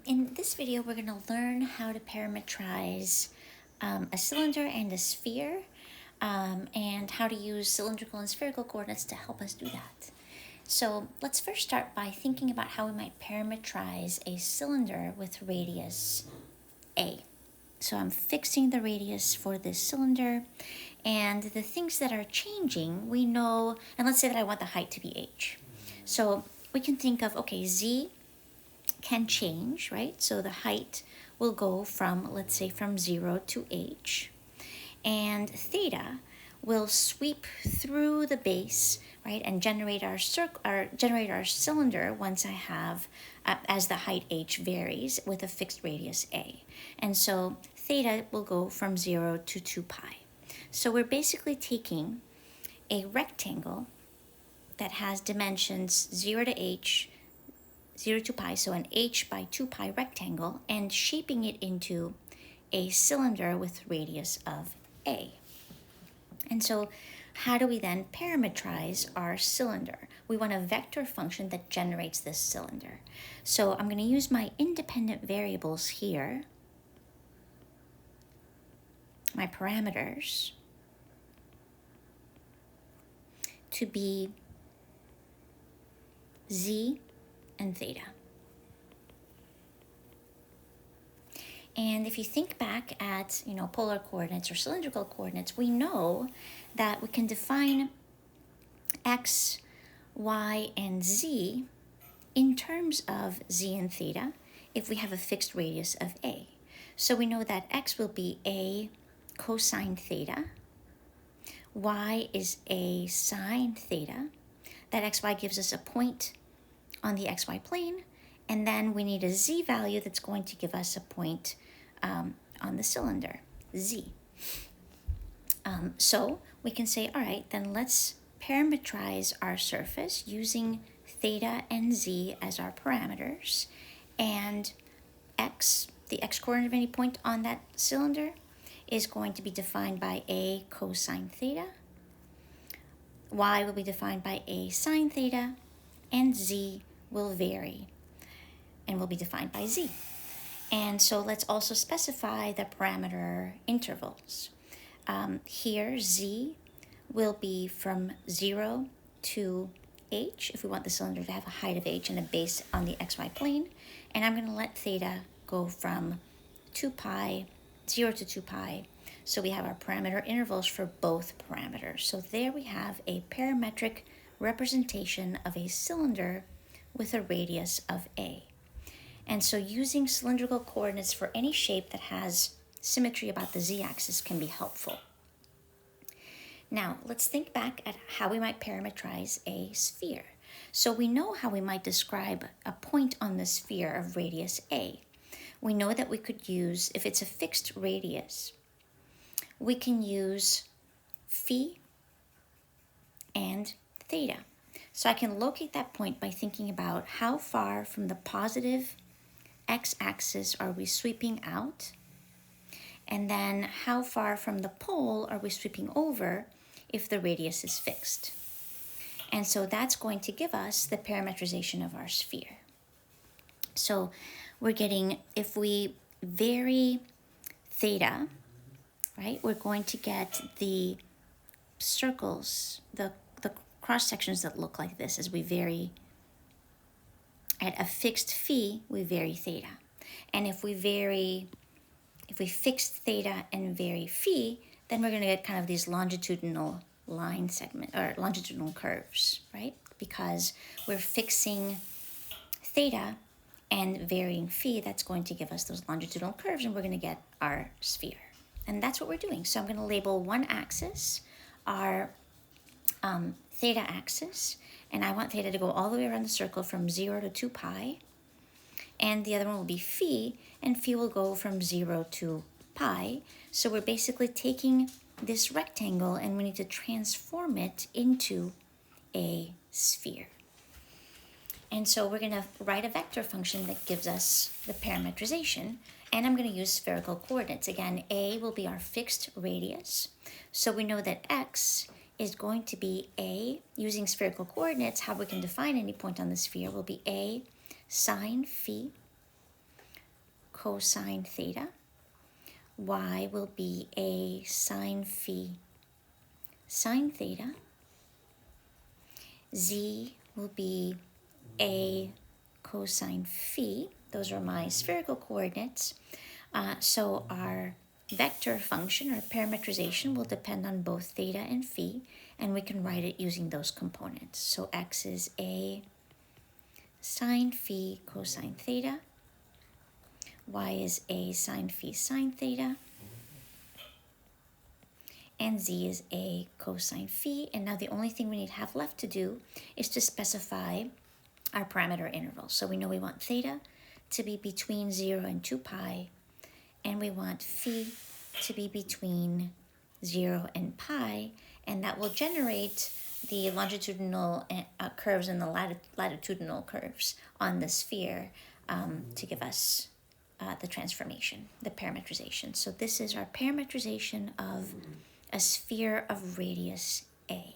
In this video, we're going to learn how to parametrize a cylinder and a sphere, and how to use cylindrical and spherical coordinates to help us do that. So let's first start by thinking about how we might parametrize a cylinder with radius A. So I'm fixing the radius for this cylinder, and the things that are changing, we know, and let's say that I want the height to be h. So we can think of, okay, z can change, right? So the height will go from, let's say, from 0 to h, and theta will sweep through the base, right, and generate our cylinder once I have, as the height h varies with a fixed radius a. And so theta will go from 0 to 2 pi. So we're basically taking a rectangle that has dimensions 0 to h, 0 to pi, so an h by 2 pi rectangle, and shaping it into a cylinder with radius of a. And so how do we then parametrize our cylinder? We want a vector function that generates this cylinder. So I'm going to use my independent variables here, my parameters, to be z and theta. And if you think back at, polar coordinates or cylindrical coordinates, we know that we can define x, y, and z in terms of z and theta if we have a fixed radius of a. So we know that x will be a cosine theta, y is a sine theta. That xy gives us a point on the xy plane, and then we need a z value that's going to give us a point on the cylinder, z. So we can say, all right, then let's parametrize our surface using theta and z as our parameters, and x, the x coordinate of any point on that cylinder, is going to be defined by a cosine theta, y will be defined by a sine theta, and z will vary and will be defined by z. And so let's also specify the parameter intervals. Here, z will be from 0 to h, if we want the cylinder to have a height of h and a base on the xy plane. And I'm going to let theta go from 2 pi, 0 to 2 pi. So we have our parameter intervals for both parameters. So there we have a parametric representation of a cylinder with a radius of a. And so using cylindrical coordinates for any shape that has symmetry about the z-axis can be helpful. Now, let's think back at how we might parametrize a sphere. So we know how we might describe a point on the sphere of radius a. We know that we could use, if it's a fixed radius, we can use phi and theta. So I can locate that point by thinking about how far from the positive x-axis are we sweeping out, and then how far from the pole are we sweeping over if the radius is fixed. And so that's going to give us the parametrization of our sphere. So we're getting, if we vary theta, right, we're going to get the circles, the cross sections that look like this as we vary. At a fixed phi, we vary theta. And if we fix theta and vary phi, then we're going to get kind of these longitudinal line segment, or longitudinal curves, right? Because we're fixing theta and varying phi, that's going to give us those longitudinal curves, and we're going to get our sphere. And that's what we're doing. So I'm going to label one axis our theta axis, and I want theta to go all the way around the circle from 0 to 2 pi, and the other one will be phi, and phi will go from 0 to pi. So we're basically taking this rectangle and we need to transform it into a sphere. And so we're going to write a vector function that gives us the parametrization, and I'm going to use spherical coordinates. Again, a will be our fixed radius, so we know that x is going to be a, using spherical coordinates, how we can define any point on the sphere will be a sine phi cosine theta. Y will be A sine phi sine theta. Z will be A cosine phi. Those are my spherical coordinates. So our vector function or parametrization will depend on both theta and phi, and we can write it using those components. So x is A sine phi cosine theta. Y is A sine phi sine theta. And z is A cosine phi. And now the only thing we need to have left to do is to specify our parameter interval. So we know we want theta to be between 0 and 2 pi, and we want phi to be between 0 and pi, and that will generate the longitudinal curves and the latitudinal curves on the sphere to give us the transformation, the parametrization. So this is our parametrization of a sphere of radius A.